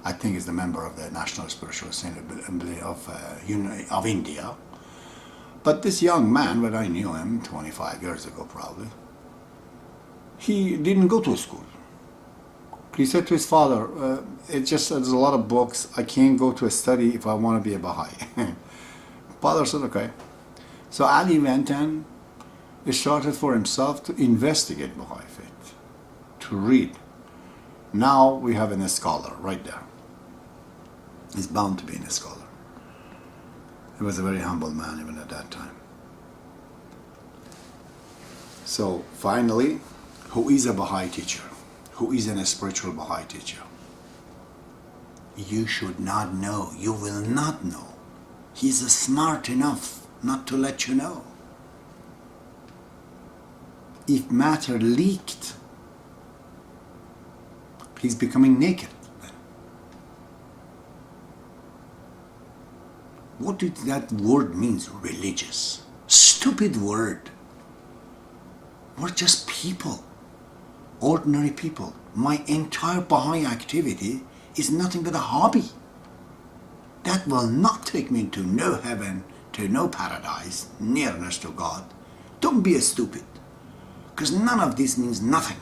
I think he's the member of the National Spiritual Assembly of India. But this young man, when I knew him 25 years ago probably, he didn't go to school. He said to his father, there's a lot of books, I can't go to a study if I want to be a Baha'i. Father said, okay. So Ali went and started for himself to investigate Baha'i faith, to read. Now we have a scholar right there. He's bound to be a scholar. He was a very humble man even at that time. So finally, who is a Baha'i teacher? Who is a spiritual Baha'i teacher? You should not know. You will not know. He's smart enough not to let you know. If matter leaked, he's becoming naked. What did that word mean? Religious. Stupid word. We're just people. Ordinary people. My entire Baha'i activity is nothing but a hobby. That will not take me to no heaven, to no paradise, nearness to God. Don't be a stupid. Because none of this means nothing.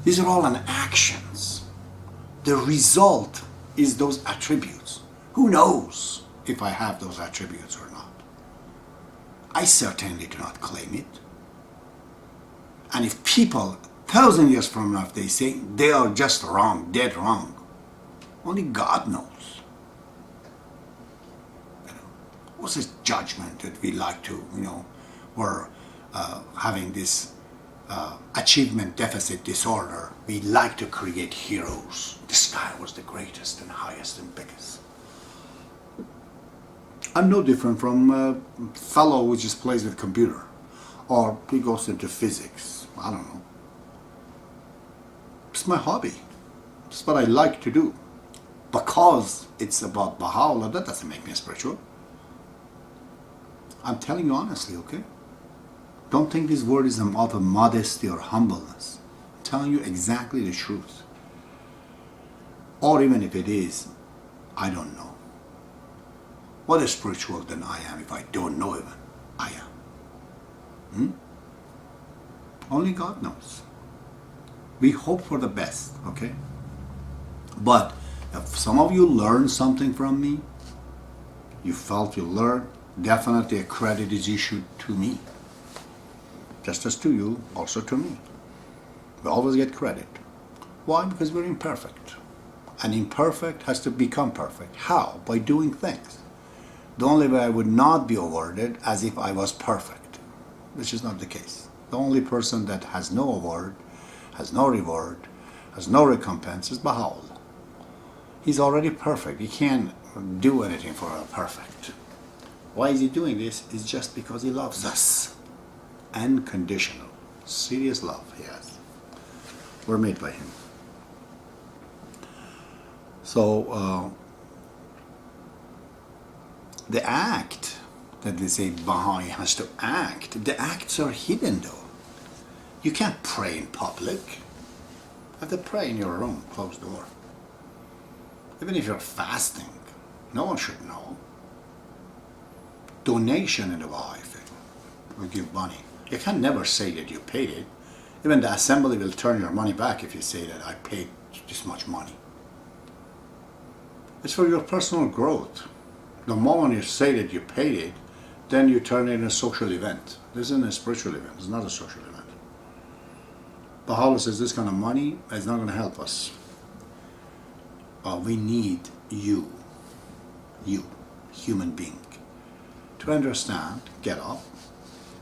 These are all an actions. The result is those attributes. Who knows if I have those attributes or not? I certainly do not claim it. And if people, 1,000 years from now, if they say they are just wrong, dead wrong, only God knows. What's this judgment that we like to, we're having this achievement deficit disorder. We like to create heroes. This guy was the greatest and highest and biggest. I'm no different from a fellow who just plays with computer, or he goes into physics. I don't know. It's my hobby. It's what I like to do. Because it's about Baha'u'llah, that doesn't make me spiritual. I'm telling you honestly, okay? Don't think this word is out of modesty or humbleness. I'm telling you exactly the truth. Or even if it is, I don't know. What is spiritual than I am if I don't know even? I am. Only God knows. We hope for the best, okay? But if some of you learned something from me, you felt you learned, definitely a credit is issued to me. Just as to you, also to me. We always get credit. Why? Because we're imperfect. And imperfect has to become perfect. How? By doing things. The only way I would not be awarded as if I was perfect, which is not the case. The only person that has no award, has no reward, has no recompense is Baha'u'llah. He's already perfect. He can't do anything for a perfect. Why is he doing this? It's just because he loves us. Unconditional. Serious love he has. We're made by him. So, the act that they say Baha'i has to act, the acts are hidden though. You can't pray in public. You have to pray in your room, closed door. Even if you're fasting, no one should know. Donation in the Baha'i thing. We give money. You can never say that you paid it. Even the assembly will turn your money back if you say that I paid this much money. It's for your personal growth. The moment you say that you paid it, then you turn it into a social event. This isn't a spiritual event. It's not a social event. Baha'u'llah says this kind of money is not going to help us. We need you, human being, to understand, get up,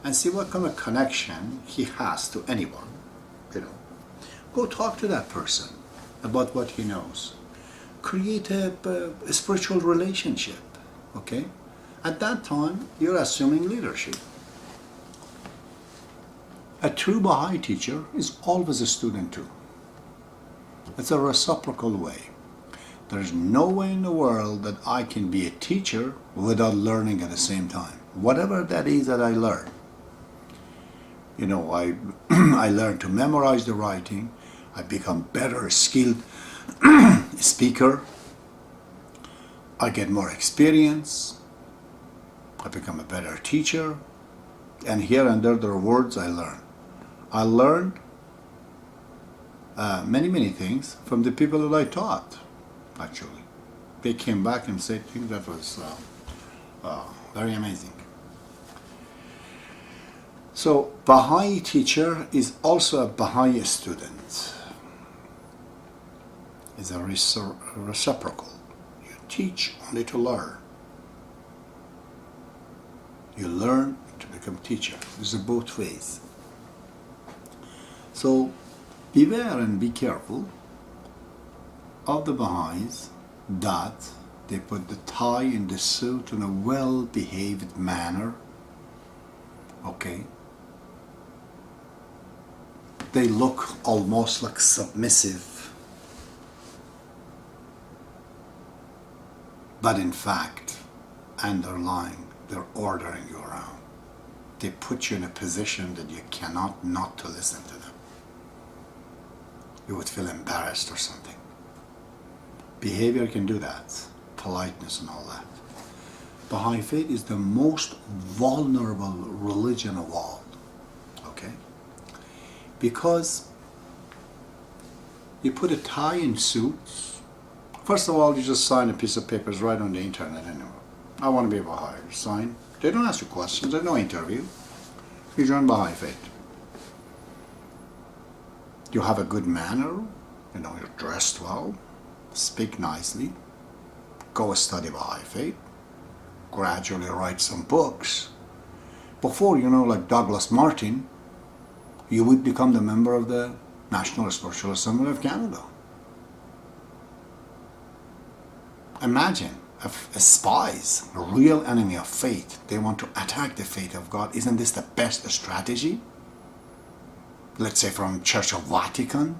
and see what kind of connection he has to anyone. Go talk to that person about what he knows. Create a spiritual relationship. Okay? At that time, you're assuming leadership. A true Baha'i teacher is always a student too. It's a reciprocal way. There's no way in the world that I can be a teacher without learning at the same time. Whatever that is that I learn. I learn to memorize the writing. I become better skilled speaker, I get more experience, I become a better teacher, and here and there are words I learn. I learned many things from the people that I taught, actually. They came back and said things that was very amazing. So, Baha'i teacher is also a Baha'i student. It's a reciprocal. You teach only to learn. You learn to become teacher. It's both ways. So, beware and be careful of the Baha'is that they put the tie in the suit in a well-behaved manner. Okay? They look almost like submissive, but in fact, underlying, they're ordering you around. They put you in a position that you cannot not to listen to them. You would feel embarrassed or something. Behavior can do that, politeness and all that. Baha'i faith is the most vulnerable religion of all, okay? Because you put a tie in suits. First of all, you just sign a piece of paper right on the internet anyway. I want to be a Baha'i. You sign. They don't ask you questions. There's no interview. You join Baha'i faith. You have a good manner. You know, you're dressed well. Speak nicely. Go study Baha'i faith. Gradually write some books. Before, you know, like Douglas Martin, you would become the member of the National Spiritual Assembly of Canada. Imagine a spies, a real enemy of faith, they want to attack the faith of God. Isn't this the best strategy? Let's say from Church of Vatican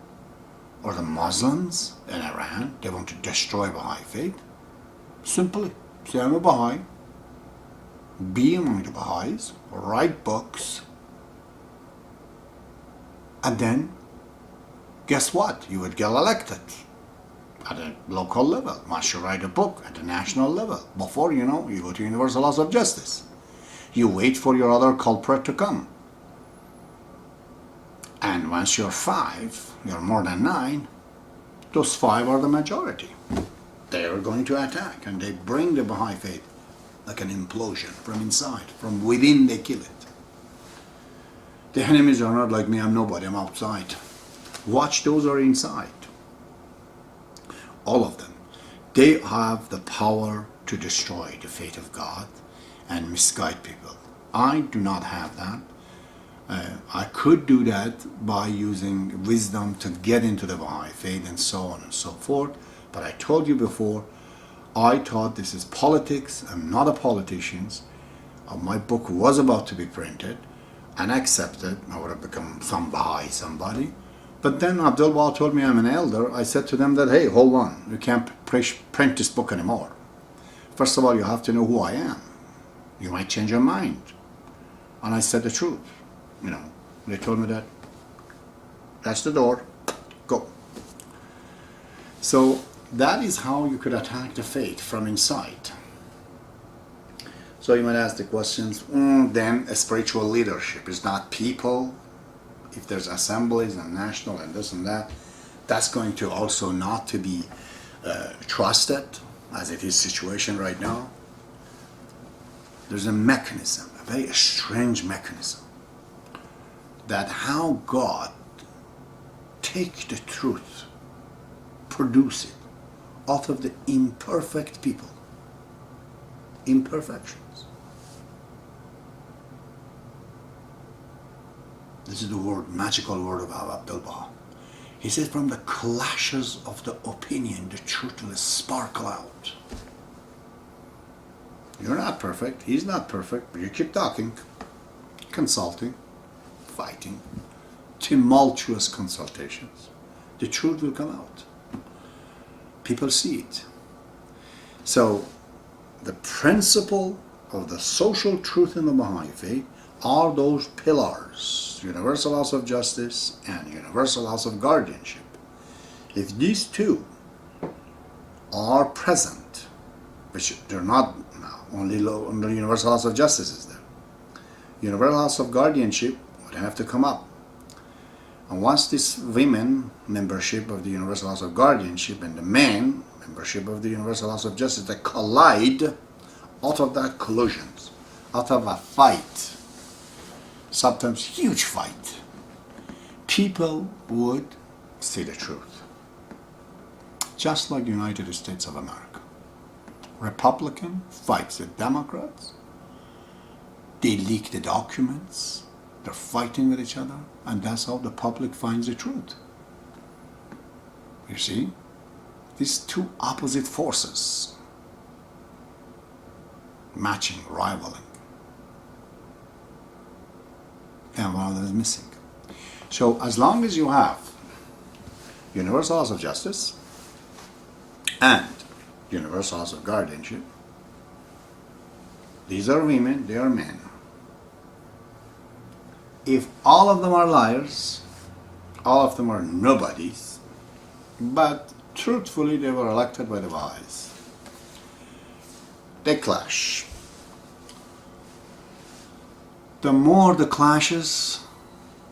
or the Muslims in Iran, they want to destroy Baha'i faith. Simply, say I'm a Baha'i, be among the Baha'is, write books, and then, guess what? You would get elected at a local level. Once you write a book at the national level, before you know, you go to universal laws of justice. You wait for your other culprit to come. And once you're 5, you're more than 9, those 5 are the majority. They are going to attack, and they bring the Baha'i faith like an implosion from inside. From within, they kill it. The enemies are not like me, I'm nobody, I'm outside. Watch, those are inside. All of them. They have the power to destroy the faith of God and misguide people. I do not have that. I could do that by using wisdom to get into the Baha'i faith and so on and so forth. But I told you before, I thought this is politics. I'm not a politician. My book was about to be printed and accepted. I would have become some Baha'i somebody. But then Abdul Baha told me I'm an elder. I said to them that, hey, hold on. You can't print this book anymore. First of all, you have to know who I am. You might change your mind. And I said the truth. You know, they told me that. That's the door. Go. So that is how you could attack the faith from inside. So you might ask the questions, then a spiritual leadership is not people. If there's assemblies and national and this and that, that's going to also not to be trusted as it is situation right now. There's a mechanism, a very strange mechanism, that how God take the truth, produce it out of the imperfect people. Imperfections. This is the word, magical word of Abdul Baha. He says, from the clashes of the opinion, the truth will sparkle out. You're not perfect, he's not perfect, but you keep talking, consulting, fighting, tumultuous consultations. The truth will come out. People see it. So, the principle of the social truth in the Baha'i faith are those pillars, universal laws of justice and universal laws of guardianship. If these two are present, which they're not now. Only under universal house of justice is there. Universal house of guardianship would have to come up. And once this women membership of the universal house of guardianship and the men membership of the universal house of justice, they collide, out of that collisions, out of a fight, sometimes huge fight, people would see the truth. Just like the United States of America. Republican fights the Democrats. They leak the documents. They're fighting with each other. And that's how the public finds the truth. You see? These two opposite forces matching, rivaling. And one of them is missing. So as long as you have universal house of justice and universal house of guardianship, these are women, they are men. If all of them are liars, all of them are nobodies, but truthfully they were elected by the Baha'is, they clash. The more the clashes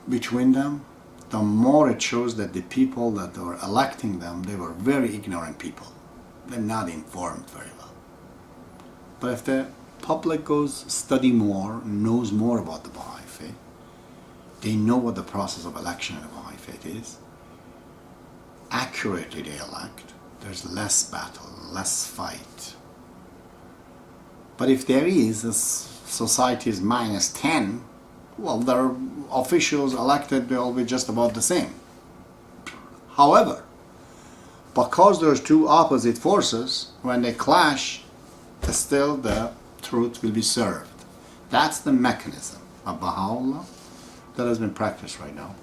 between them, the more it shows that the people that were electing them, they were very ignorant people. They're not informed very well. But if the public goes study more, knows more about the Baha'i faith, they know what the process of election in the Baha'i faith is. Accurately they elect. There's less battle, less fight. But if there is, this society is -10, well, their officials elected, they'll be just about the same. However, because there's two opposite forces, when they clash, still the truth will be served. That's the mechanism of Baha'ullah that has been practiced right now.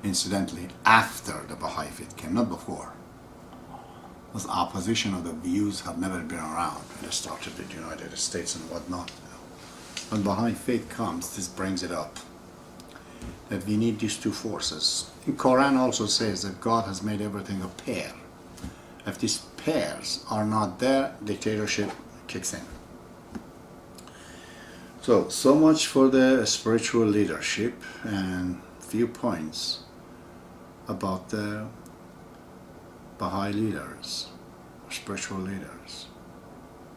Incidentally, after the Baha'i faith came, not before. This opposition of the views have never been around. It started in the United States and whatnot. When Baha'i faith comes, this brings it up. That we need these two forces. The Quran also says that God has made everything a pair. If these pairs are not there, dictatorship kicks in. So much for the spiritual leadership and few points about the Baha'i leaders, spiritual leaders.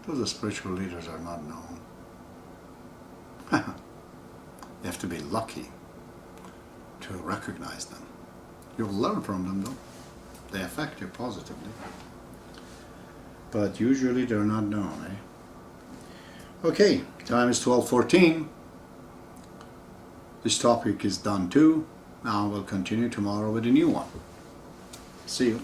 Those spiritual leaders are not known. You have to be lucky to recognize them. You'll learn from them though. They affect you positively. But usually they're not known, eh? Okay, time is 12:14. This topic is done too. Now we'll continue tomorrow with a new one. See you.